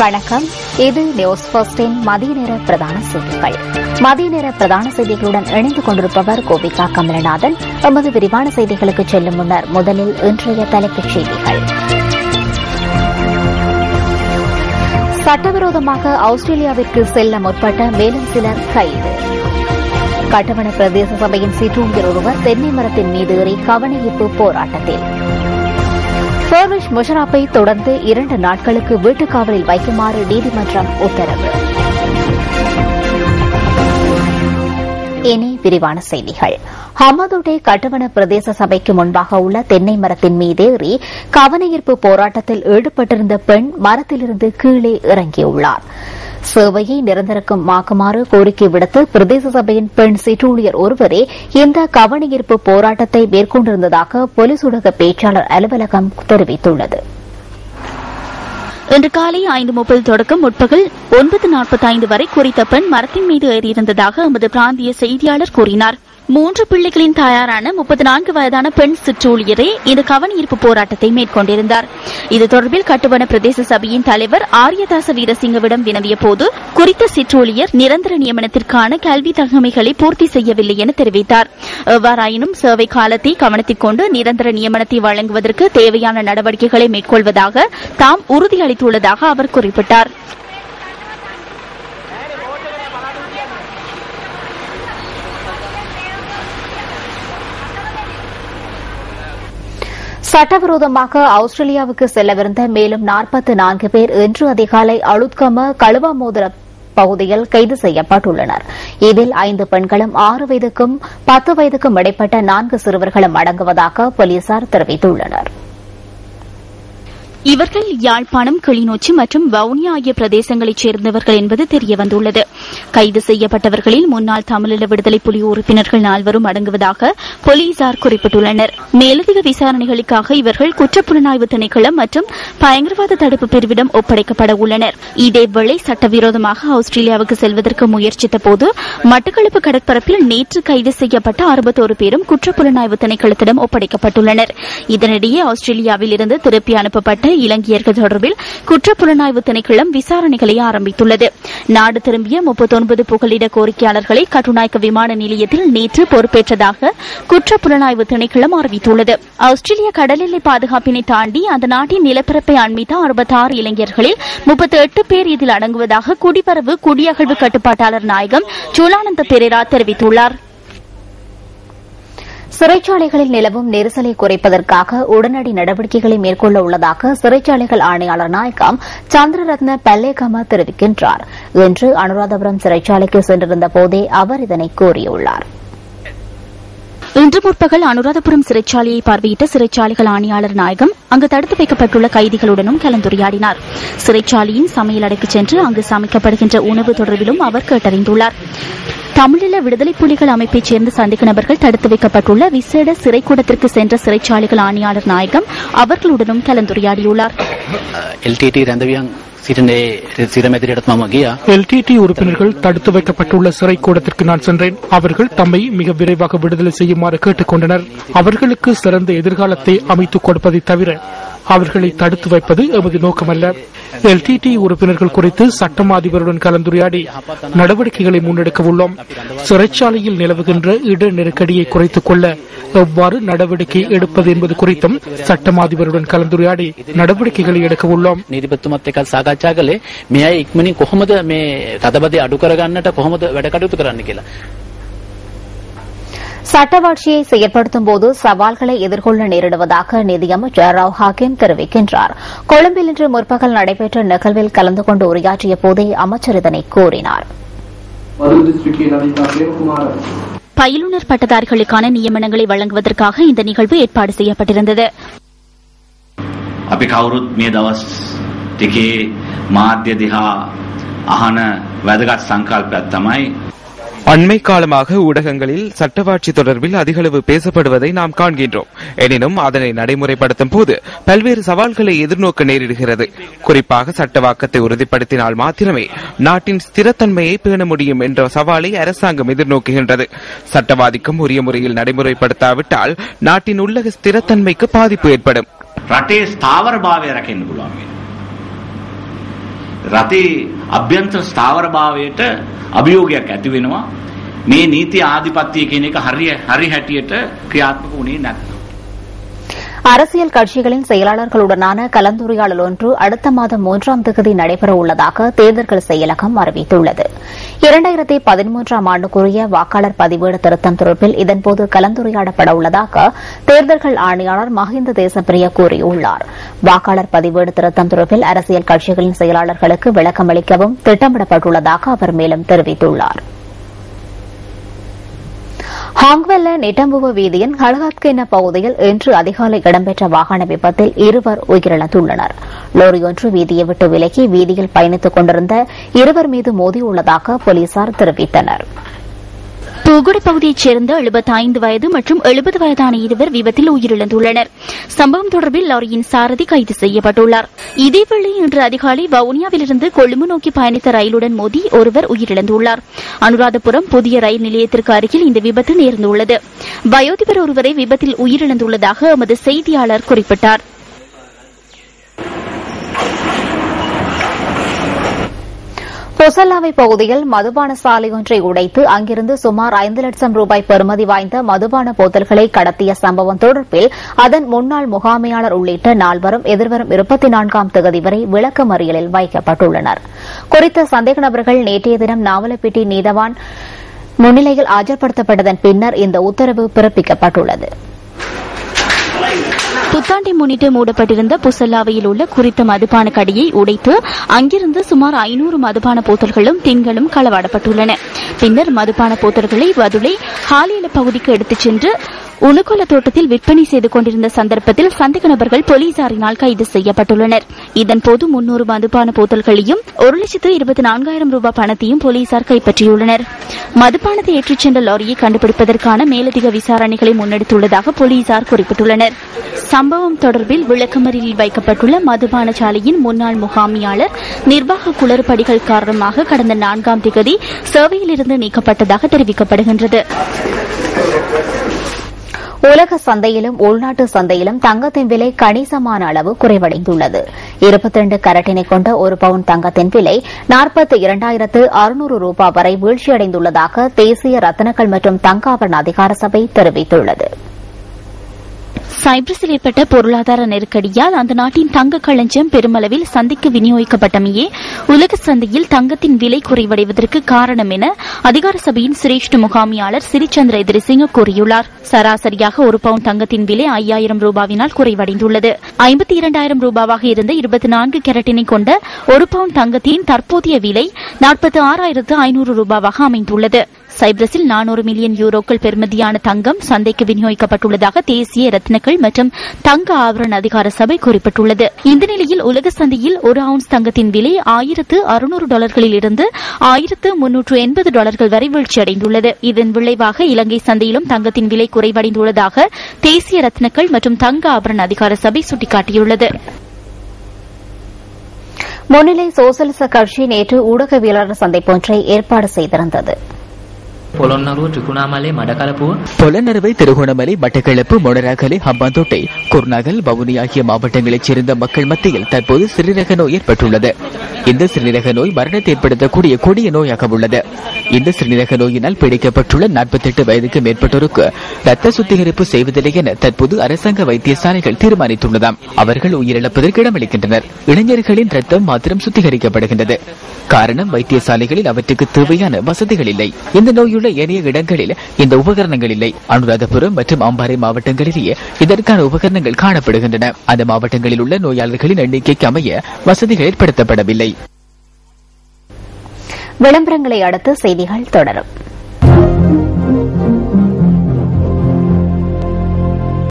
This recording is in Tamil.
வணக்கம். இது நியூஸ் ஃபர்ஸ்டின் மதிய நேர பிரதான செய்திகள். மதிய நேர பிரதான செய்திகளுடன் இணைந்து கொண்டிருப்பவர் கோபிகா கமலநாதன். எமது விரிவான செய்திகளுக்கு செல்லும் முன்னர் முதலில் இன்றைய தலைப்புச் செய்திகள். சட்டவிரோதமாக ஆஸ்திரேலியாவிற்கு செல்ல முற்பட்ட மேலும் சிலர் கைது. கட்டவன பிரதேச சபையின் சிற்றூழியர் ஒருவர் தென்னை மரத்தின் மீது ஏறி கவனஈர்ப்பு போராட்டத்தில். பர்வேஸ் முஷராப்பை தொடர்ந்து 2 நாட்களுக்கு வீட்டுக்காவலில் வைக்குமாறு நீதிமன்றம் உத்தரவு. இனி விரிவான செய்திகள். ஹமதுடே கட்டவன பிரதேச சபைக்கு முன்பாக உள்ள தென்னை மரத்தின் மீதேறி கவனஈர்ப்பு போராட்டத்தில் ஈடுபட்டிருந்த பெண் மரத்திலிருந்து கீழே இறங்கியுள்ளார். சேவையை நிரந்தரமாக்குமாறு கோரிக்கை விடுத்து பிரதேச சபையின் பெண் சிற்றூழியர் ஒருவரே இந்த கவனஈர்ப்பு போராட்டத்தை மேற்கொண்டிருந்ததாக போலீஸ் ஊடக பேச்சாளர் அலுவலகம் தெரிவித்துள்ளது. இன்று காலை 5:30 தொடக்கம் முற்பகல் 9:45 வரை குறித்த பெண் மரத்தின் மீது ஏறியிருந்ததாக எமது பிராந்திய செய்தியாளர் கூறினார். 3 பிள்ளைகளின் தாயாரான 34 வயதான பெண் சிற்றூழியரே இந்த கவனஈர்ப்பு போராட்டத்தை மேற்கொண்டிருந்தார். இது தொடர்பில் கட்டுவன பிரதேச சபையின் தலைவர் ஆரியதாச வீரசிங்கவிடம் வினவிய போது குறித்த சிற்றூழியர் நிரந்தர நியமனத்திற்கான கல்வி தகமைகளை பூர்த்தி செய்யவில்லை என தெரிவித்தார். எவ்வாறாயினும் சேவை காலத்தை கவனத்தில் கொண்டு நிரந்தர நியமனத்தை வழங்குவதற்கு தேவையான நடவடிக்கைகளை மேற்கொள்வதாக தாம் உறுதியளித்துள்ளதாக அவர் குறிப்பிட்டார். சட்டவிரோதமாக ஆஸ்திரேலியாவுக்கு செல்லவிருந்த மேலும் 44 பேர் இன்று அதிகாலை அளுத்கம கழுவாமோதர பகுதியில் கைது செய்யப்பட்டுள்ளனர். இதில் 5 பெண்களும் 6 வயதுக்கும் 10 வயதுக்கும் இடைப்பட்ட 4 சிறுவர்களும் அடங்குவதாக போலீசார் தெரிவித்துள்ளனர். இவர்கள் யாழ்ப்பாணம், கிளிநொச்சி மற்றும் வவுனியா ஆகிய பிரதேசங்களைச் சேர்ந்தவர்கள் என்பது தெரியவந்துள்ளது. கைது செய்யப்பட்டவர்களில் முன்னாள் தமிழீழ விடுதலை புலி உறுப்பினர்கள் 4 அடங்குவதாக போலீசார் குறிப்பிட்டுள்ளனர். மேலதிக விசாரணைகளுக்காக இவர்கள் குற்றப்புலனாய்வு திணைக்களம் மற்றும் பயங்கரவாத தடுப்பு பிரிவிடம் ஒப்படைக்கப்பட உள்ளனர். இதேவேளை சட்டவிரோதமாக ஆஸ்திரேலியாவுக்கு செல்வதற்கு முயற்சித்த போது மட்டக்களப்பு கடற்பரப்பில் நேற்று கைது செய்யப்பட்ட 61 பேரும் குற்றப்புலனாய்வு திணைக்களத்திடம் ஒப்படைக்கப்பட்டுள்ளனர். இதனிடையே ஆஸ்திரேலியாவில் இருந்து திருப்பி அனுப்பப்பட்ட இலங்கையர்கள் தொடர்பில் குற்றப்புலனாய்வு திணைக்களம் விசாரணைகளை ஆரம்பித்துள்ளது. நாடு திரும்பிய 39 புகலிட கோரிக்கையாளர்களை கட்டுநாயக்க விமான நிலையத்தில் நேற்று பொறுப்பேற்றதாக குற்றப்புலனாய்வு திணைக்களம் அறிவித்துள்ளது. ஆஸ்திரேலிய கடல் எல்லை பாதுகாப்பினை தாண்டி அந்த நாட்டின் நிலப்பரப்பை அண்மித்த 66 இளைஞர்களில் 38 பேர் இதில் அடங்குவதாக குடிவரவு குடியகழ்வு கட்டுப்பாட்டாளர் நாயகம் சூலானந்த பெரேரா தெரிவித்துள்ளார். சிறைச்சாலைகளில் நிலவும் நெரிசலை குறைப்பதற்காக உடனடி நடவடிக்கைகளை மேற்கொள்ள உள்ளதாக சிறைச்சாலைகள் ஆணையாளர் நாயகம் சந்திரரத்ன பல்லேகம தெரிவிக்கின்றார். இன்று அனுராதபுரம் சிறைச்சாலைக்கு சென்றிருந்த போதே அவர் இதனை கூறியுள்ளார். இன்று முற்பகல் அனுராதபுரம் சிறைச்சாலையை பார்வையிட்ட சிறைச்சாலைகள் ஆணையாளர் நாயகம் அங்கு தடுத்து வைக்கப்பட்டுள்ள கைதிகளுடனும் கலந்துரையாடினார். சிறைச்சாலையின் சமையல் அறைக்கு சென்று அங்கு சமைக்கப்படுகின்ற உணவு தொடர்பிலும் அவர் கேட்டறிந்துள்ளார். தமிழீழ விடுதலை புலிகள் அமைப்பைச் சேர்ந்த சந்தேக நபர்கள் தடுத்து வைக்கப்பட்டுள்ள விசேட சிறைக்கூடத்திற்கு சென்ற சிறைச்சாலைகள் ஆணையாளர் நாயகம் அவர்களுடனும் கலந்துரையாடியுள்ளார். எல்டிடி உறுப்பினர்கள் தடுத்து வைக்கப்பட்டுள்ள சிறைக்கூடத்திற்கு நான் சென்றேன். அவர்கள் தம்மை மிக விரைவாக விடுதலை செய்யுமாறு கேட்டுக் கொண்டனர். அவர்களுக்கு சிறந்த எதிர்காலத்தை அமைத்துக் கொடுப்பதை தவிர அவர்களை தடுத்து வைப்பது எமது நோக்கமல்ல. எல்டிடி உறுப்பினர்கள் குறித்து சட்டமா அதிபருடன் கலந்துரையாடி நடவடிக்கைகளை முன்னெடுக்க உள்ளோம். சிறைச்சாலையில் நிலவுகின்ற இட நெருக்கடியை குறைத்துக் கொள்ள எவ்வாறு நடவடிக்கை எடுப்பது என்பது குறித்தும் சட்டமா அதிபருடன் கலந்துரையாடி நடவடிக்கைகளை எடுக்க உள்ளோம். நீதிபதிතුමත් එක්ක සාකච්ඡා කළේ මේ අය ඉක්මනින් කොහොමද මේ තදබදය අඩු කරගන්නට කොහොමද වැඩ කටයුතු කරන්න කියලා. சட்டவாட்சியை செயல்படுத்தும் போது சவால்களை எதிர்கொள்ள நேரிடுவதாக நிதியமைச்சர் ராவ் ஹாக்கிம் தெரிவிக்கின்றார். கொழும்பில் இன்று முற்பகல் நடைபெற்ற நிகழ்வில் கலந்து கொண்டு உரையாற்றிய போதே அமைச்சர் இதனை கூறினார். பயிலுனர் பட்டதாரிகளுக்கான நியமனங்களை வழங்குவதற்காக இந்த நிகழ்வு ஏற்பாடு செய்யப்பட்டிருந்தது. අපි කවුරුත් මේ දවස් ටිකේ මාධ්‍ය දිහා අහන වැදගත් සංකල්පයක් තමයි அண்மை காலமாக ஊடகங்களில் சட்டவாட்சி தொடர்பில் அதிகளவு பேசப்படுவதை நாம் காண்கின்றோம். எனினும் அதனை நடைமுறைப்படுத்தும் போது பல்வேறு சவால்களை எதிர்நோக்க நேரிடுகிறது. குறிப்பாக சட்டவாக்கத்தை உறுதிப்படுத்தினால் மாத்திரமே நாட்டின் ஸ்திரத்தன்மையை பேண முடியும் என்ற சவாலை அரசாங்கம் எதிர்நோக்குகின்றது. சட்டவாதிக்கும் உரிய முறையில் நடைமுறைப்படுத்தாவிட்டால் நாட்டின் உள்ளக ஸ்திரத்தன்மைக்கு பாதிப்பு ஏற்படும். රටේ ස්ථාවරභාවය රැකෙන්න පුළුවන්. රටේ අභ්‍යන්තර ස්ථාවරභාවයට අභියෝගයක් ඇති වෙනවා. මේ නීති ආධිපත්‍ය කියන එක හරි හැටියට ක්‍රියාත්මක වුණේ නැත්නම්. அரசியல் கட்சிகளின் செயலாளர்களுடனான கலந்துரையாடல் ஒன்று அடுத்த மாதம் 3ஆம் தேதி நடைபெற உள்ளதாக தேர்தல்கள் செயலகம் அறிவித்துள்ளது. 2013ஆம் ஆண்டுக்குரிய வாக்காளர் பதிவேடு திருத்தம் தொடர்பில் இதன்போது கலந்துரையாடப்பட உள்ளதாக தேர்தல்கள் ஆணையாளர் மஹிந்த தேசப்பிரிய கூறியுள்ளார். வாக்காளர் பதிவேடு திருத்தம் தொடர்பில் அரசியல் கட்சிகளின் செயலாளர்களுக்கு விளக்கமளிக்கவும் திட்டமிடப்பட்டுள்ளதாக அவர் மேலும் தெரிவித்துள்ளார். ஹாங்வெல்ல நெட்டம்புவ வீதியின் ஹலகாத்கென்ன பகுதியில் இன்று அதிகாலை இடம்பெற்ற வாகன விபத்தில் 2 உயிரிழந்துள்ளனர். லோரி ஒன்று வீதியை விட்டு விலகி வீதியில் பயணித்துக் கொண்டிருந்த 2 மீது மோதியுள்ளதாக போலீசார் தெரிவித்தனர். பூகுட பகுதியைச் சேர்ந்த 75 வயது மற்றும் 70 வயதான 2 விபத்தில் உயிரிழந்துள்ளனர். சம்பவம் தொடர்பில் லாரியின் சாரதி கைது செய்யப்பட்டுள்ளார். இதேவேளை இன்று அதிகாலை வவுனியாவிலிருந்து கொழும்பு நோக்கி பயணித்த ரயிலுடன் மோதி ஒருவர் உயிரிழந்துள்ளார். அனுராதபுரம் புதிய ரயில் நிலையத்திற்கு அருகில் இந்த விபத்து நேர்ந்துள்ளது. வயோதிபர் ஒருவரை விபத்தில் உயிரிழந்துள்ளதாக எமது செய்தியாளர் குறிப்பிட்டார். பொசல்லாவை பகுதியில் மதுபான சாலை ஒன்றை உடைத்து அங்கிருந்து சுமார் 5 லட்சம் ரூபாய் பெறுமதி வாய்ந்த மதுபான போத்தல்களை கடத்திய சம்பவம் தொடர்பில் அதன் முன்னாள் முகாமையாளர் உள்ளிட்ட 4 எதிர்வரும் 24ஆம் தேதி வரை விளக்கமறியலில் வைக்கப்பட்டுள்ளனர். குறித்த சந்தேக நபர்கள் நேற்றைய தினம் நாவலப்பிட்டி நீதவான் முன்னிலையில் ஆஜர்படுத்தப்பட்டதன் பின்னர் இந்த உத்தரவு பிறப்பிக்கப்பட்டுள்ளது. புத்தாண்டை முன்னிட்டு மூடப்பட்டிருந்த புசல்லாவையில் உள்ள குறித்த மதுபான கடையை உடைத்து அங்கிருந்து சுமார் 500 மதுபான போத்தல்களும் டின்களும் களவாடப்பட்டுள்ளன. பின்னர் மதுபான போத்தல்களை வதுளை ஹாலியல பகுதிக்கு எடுத்துச் சென்று உணுகொல தோட்டத்தில் விற்பனை செய்து கொண்டிருந்த சந்தர்ப்பத்தில் சந்தேக நபர்கள் போலீசாரினால் கைது செய்யப்பட்டுள்ளனர். இதன்போது 300 மதுபான போத்தல்களையும் 1,24,000 ரூபாய் பணத்தையும் போலீசார் கைப்பற்றியுள்ளனர். மதுபானத்தை ஏற்றிச் சென்ற லாரியை கண்டுபிடிப்பதற்கான மேலதிக விசாரணைகளை முன்னெடுத்துள்ளதாக போலீசார் குறிப்பிட்டுள்ளனர். சம்பவம் தொடர்பில் விளக்கமறியலில் வைக்கப்பட்டுள்ள மதுபான சாலையின் முன்னாள் முகாமியாளர் நிர்வாக குளறுபடிகள் காரணமாக கடந்த 4ஆம் தேதி சேவையிலிருந்து நீக்கப்பட்டதாக தெரிவிக்கப்படுகின்றது. உலக சந்தையிலும் உள்நாட்டு சந்தையிலும் தங்கத்தின் விலை கணிசமான அளவு குறைவடைந்துள்ளது. 22 கரட்டினை கொண்ட 1 பவுன் தங்கத்தின் விலை 42,600 ரூபாய் வரை வீழ்ச்சியடைந்துள்ளதாக தேசிய ரத்தினங்கள் மற்றும் தங்க ஆபரண அதிகார சபை தெரிவித்துள்ளது. சைப்ரஸில் ஏற்பட்ட பொருளாதார நெருக்கடியால் அந்த நாட்டின் தங்க களஞ்சியம் பெருமளவில் சந்தைக்கு விநியோகிக்கப்பட்டமையே உலக சந்தையில் தங்கத்தின் விலை குறைவடைவதற்கு காரணம் என அதிகார சபையின் சிரேஷ்ட முகாமியாளர் சிறிச்சந்திர எதிரிசிங்க கூறியுள்ளார். சராசரியாக 1 பவுன் தங்கத்தின் விலை 5,000 ரூபாவினால் குறைவடைந்துள்ளது. 52,000 ரூபாவாக இருந்த 24 கேரட்டினை கொண்ட 1 பவுன் தங்கத்தின் தற்போதைய விலை 46,500 ரூபாவாக அமைந்துள்ளது. சைப்ரஸில் 400 மில்லியன் யூரோக்கள் பெறுமதியான தங்கம் சந்தைக்கு விநியோகிக்கப்பட்டுள்ளதாக தேசிய ரத்தினங்கள் மற்றும் தங்க ஆபரண அதிகார சபை குறிப்பிட்டுள்ளது. இந்த நிலையில் உலக சந்தையில் 1 அவுன்ஸ் தங்கத்தின் விலை $1,600 இருந்து $1,380 வரை வீழ்ச்சியடைந்துள்ளது. இதன் விளைவாக இலங்கை சந்தையிலும் தங்கத்தின் விலை குறைவடைந்துள்ளதாக தேசிய ரத்தினங்கள் மற்றும் தங்க ஆபரண அதிகார சபை சுட்டிக்காட்டியுள்ளது. முன்னிலை சோசலிச கட்சி நேற்று ஊடகவியலாளர் சந்திப்பு ஒன்றை ஏற்பாடு செய்திருந்தது. පොළොන්නරුව ත්‍රිකුණාමලේ මඩකලපුව பொலன்னறுவை திருகோணமலை மட்டக்களப்பு மொனராகலை ஹம்பாந்தோட்டை குர்நாகல் வவுனி ஆகிய மாவட்டங்களைச் சேர்ந்த மக்கள் மத்தியில் தற்போது சிறுநீரக நோய் ஏற்பட்டுள்ளது. இந்த சிறுநீரக நோய் மரணத்தை ஏற்படுத்தக்கூடிய கொடிய நோயாக உள்ளது. இந்த சிறுநீரக நோயினால் பிடிக்கப்பட்டுள்ள 48 வயதுக்கு மேற்பட்டோருக்கு ரத்த சுத்திகரிப்பு செய்வதில்லை என தற்போது அரசாங்க வைத்தியசாலைகள் தீர்மானித்துள்ளதாம். அவர்கள் உயிரிழப்பதற்கு இடமளிக்கின்றனர். இளைஞர்களின் ரத்தம் மாத்திரம் சுத்திகரிக்கப்படுகின்றது. காரணம் வைத்தியசாலைகளில் அவற்றுக்கு தேவையான வசதிகள் இல்லை. இந்த நோயுள்ள ஏனைய இடங்களில் இந்த உபகரணங்கள் இல்லை. அனுராதபுரம் மற்றும் அம்பாறை மாவட்டங்களிலேயே இதற்கான உபகரணங்கள் காணப்படுகின்றன. அந்த மாவட்டங்களில் உள்ள நோயாளர்களின் எண்ணிக்கைக்கு அமைய வசதிகள் ஏற்படுத்தப்படவில்லை. விளம்பரங்களை அடுத்து செய்திகள் தொடரும்.